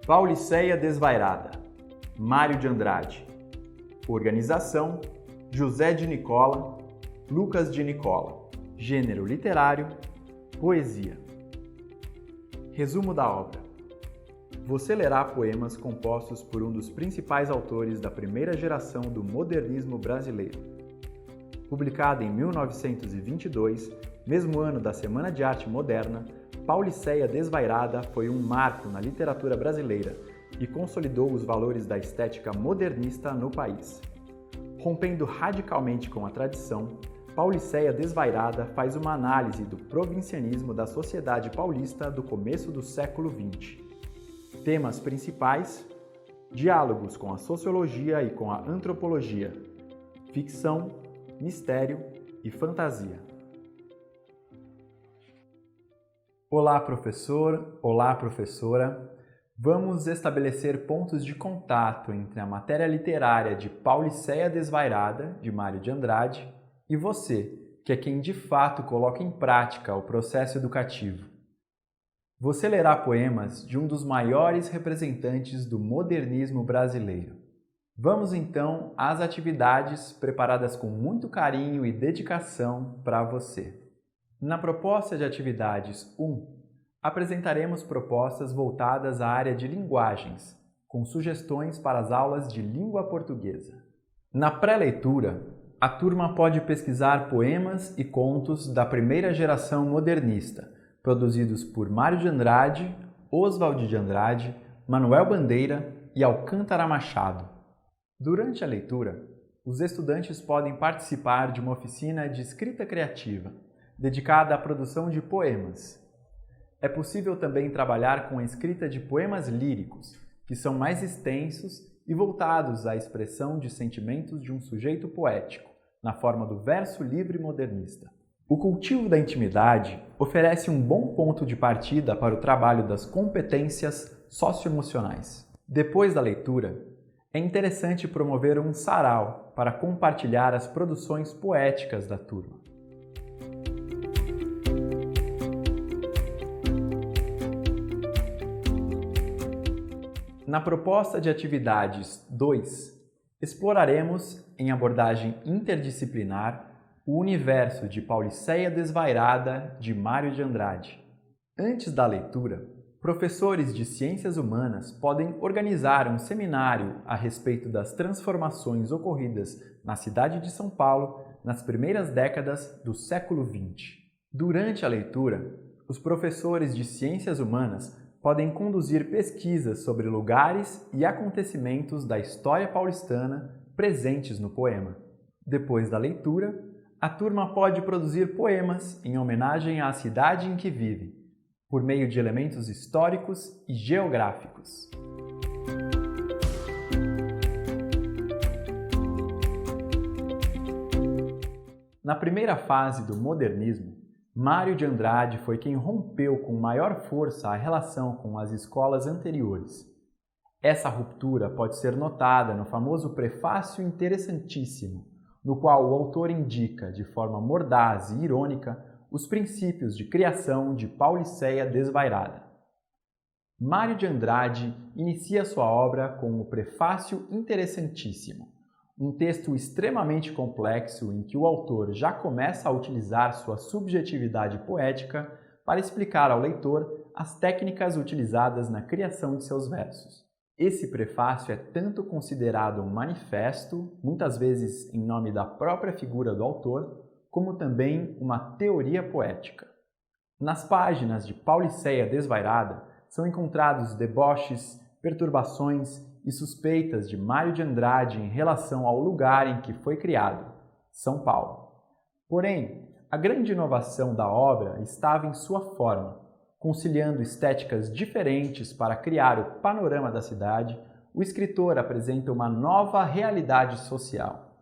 Pauliceia Desvairada, Mário de Andrade. Organização: José de Nicola, Lucas de Nicola. Gênero literário: poesia. Resumo da obra. Você lerá poemas compostos por um dos principais autores da primeira geração do modernismo brasileiro. Publicada em 1922, mesmo ano da Semana de Arte Moderna, Pauliceia Desvairada foi um marco na literatura brasileira e consolidou os valores da estética modernista no país. Rompendo radicalmente com a tradição, Pauliceia Desvairada faz uma análise do provincianismo da sociedade paulista do começo do século XX. Temas principais: diálogos com a sociologia e com a antropologia, ficção, mistério e fantasia. Olá, professor! Olá, professora! Vamos estabelecer pontos de contato entre a matéria literária de Pauliceia Desvairada, de Mário de Andrade, e você, que é quem de fato coloca em prática o processo educativo. Você lerá poemas de um dos maiores representantes do modernismo brasileiro. Vamos então às atividades preparadas com muito carinho e dedicação para você. Na proposta de atividades 1, apresentaremos propostas voltadas à área de linguagens, com sugestões para as aulas de língua portuguesa. Na pré-leitura, a turma pode pesquisar poemas e contos da primeira geração modernista, produzidos por Mário de Andrade, Oswald de Andrade, Manuel Bandeira e Alcântara Machado. Durante a leitura, os estudantes podem participar de uma oficina de escrita criativa, dedicada à produção de poemas. É possível também trabalhar com a escrita de poemas líricos, que são mais extensos e voltados à expressão de sentimentos de um sujeito poético, na forma do verso livre modernista. O cultivo da intimidade oferece um bom ponto de partida para o trabalho das competências socioemocionais. Depois da leitura, é interessante promover um sarau para compartilhar as produções poéticas da turma. Na proposta de atividades 2, exploraremos, em abordagem interdisciplinar, o universo de Pauliceia Desvairada, de Mário de Andrade. Antes da leitura, professores de ciências humanas podem organizar um seminário a respeito das transformações ocorridas na cidade de São Paulo nas primeiras décadas do século XX. Durante a leitura, os professores de ciências humanas podem conduzir pesquisas sobre lugares e acontecimentos da história paulistana presentes no poema. Depois da leitura, a turma pode produzir poemas em homenagem à cidade em que vive, por meio de elementos históricos e geográficos. Na primeira fase do modernismo, Mário de Andrade foi quem rompeu com maior força a relação com as escolas anteriores. Essa ruptura pode ser notada no famoso prefácio interessantíssimo, no qual o autor indica, de forma mordaz e irônica, os princípios de criação de Pauliceia Desvairada. Mário de Andrade inicia sua obra com o prefácio interessantíssimo, um texto extremamente complexo em que o autor já começa a utilizar sua subjetividade poética para explicar ao leitor as técnicas utilizadas na criação de seus versos. Esse prefácio é tanto considerado um manifesto, muitas vezes em nome da própria figura do autor, como também uma teoria poética. Nas páginas de Pauliceia Desvairada são encontrados deboches, perturbações e suspeitas de Mário de Andrade em relação ao lugar em que foi criado, São Paulo. Porém, a grande inovação da obra estava em sua forma. Conciliando estéticas diferentes para criar o panorama da cidade, o escritor apresenta uma nova realidade social.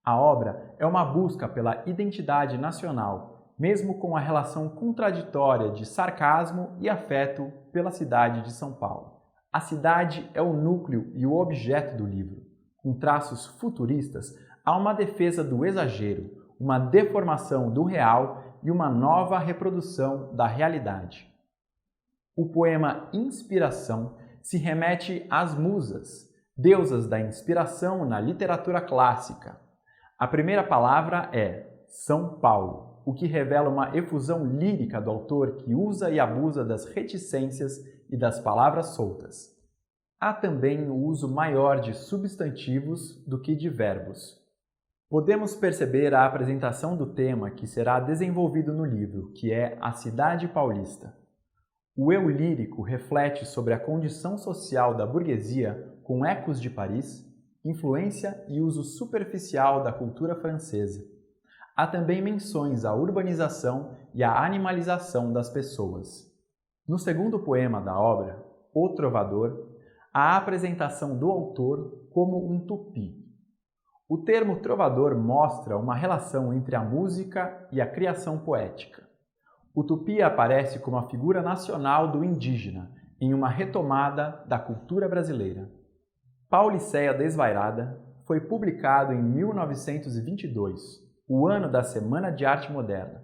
A obra é uma busca pela identidade nacional, mesmo com a relação contraditória de sarcasmo e afeto pela cidade de São Paulo. A cidade é o núcleo e o objeto do livro. Com traços futuristas, há uma defesa do exagero, uma deformação do real e uma nova reprodução da realidade. O poema Inspiração se remete às musas, deusas da inspiração na literatura clássica. A primeira palavra é São Paulo, o que revela uma efusão lírica do autor que usa e abusa das reticências e das palavras soltas. Há também o uso maior de substantivos do que de verbos. Podemos perceber a apresentação do tema que será desenvolvido no livro, que é a cidade paulista. O eu lírico reflete sobre a condição social da burguesia com ecos de Paris, influência e uso superficial da cultura francesa. Há também menções à urbanização e à animalização das pessoas. No segundo poema da obra, O Trovador, há a apresentação do autor como um tupi. O termo trovador mostra uma relação entre a música e a criação poética. O tupi aparece como a figura nacional do indígena, em uma retomada da cultura brasileira. Pauliceia Desvairada foi publicado em 1922, o ano da Semana de Arte Moderna.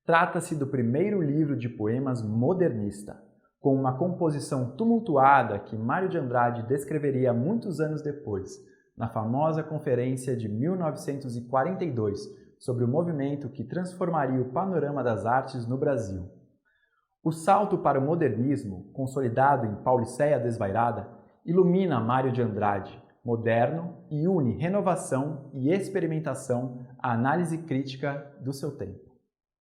Trata-se do primeiro livro de poemas modernista, com uma composição tumultuada que Mário de Andrade descreveria muitos anos depois, na famosa conferência de 1942, sobre o movimento que transformaria o panorama das artes no Brasil. O salto para o modernismo, consolidado em Pauliceia Desvairada, ilumina Mário de Andrade, moderno, e une renovação e experimentação à análise crítica do seu tempo.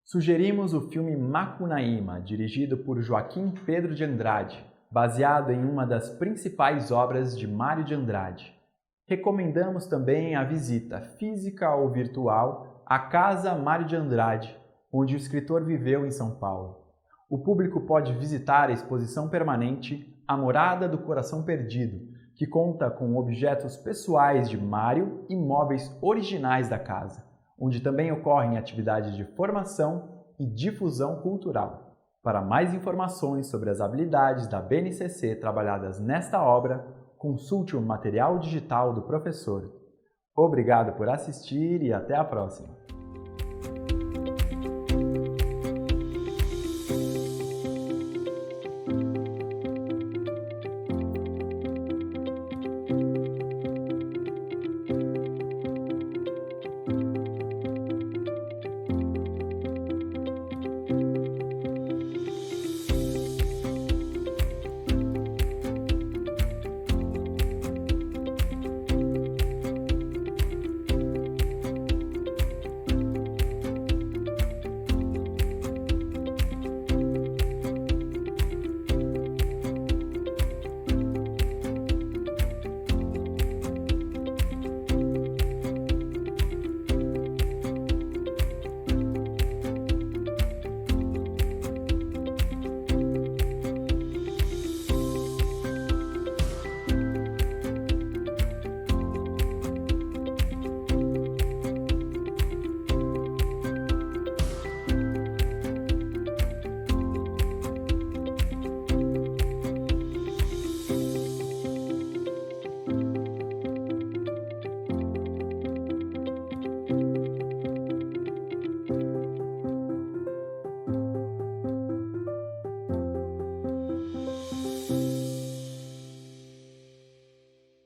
Sugerimos o filme Macunaíma, dirigido por Joaquim Pedro de Andrade, baseado em uma das principais obras de Mário de Andrade. Recomendamos também a visita, física ou virtual, à Casa Mário de Andrade, onde o escritor viveu em São Paulo. O público pode visitar a exposição permanente A Morada do Coração Perdido, que conta com objetos pessoais de Mário e móveis originais da casa, onde também ocorrem atividades de formação e difusão cultural. Para mais informações sobre as habilidades da BNCC trabalhadas nesta obra, consulte o material digital do professor. Obrigado por assistir e até a próxima!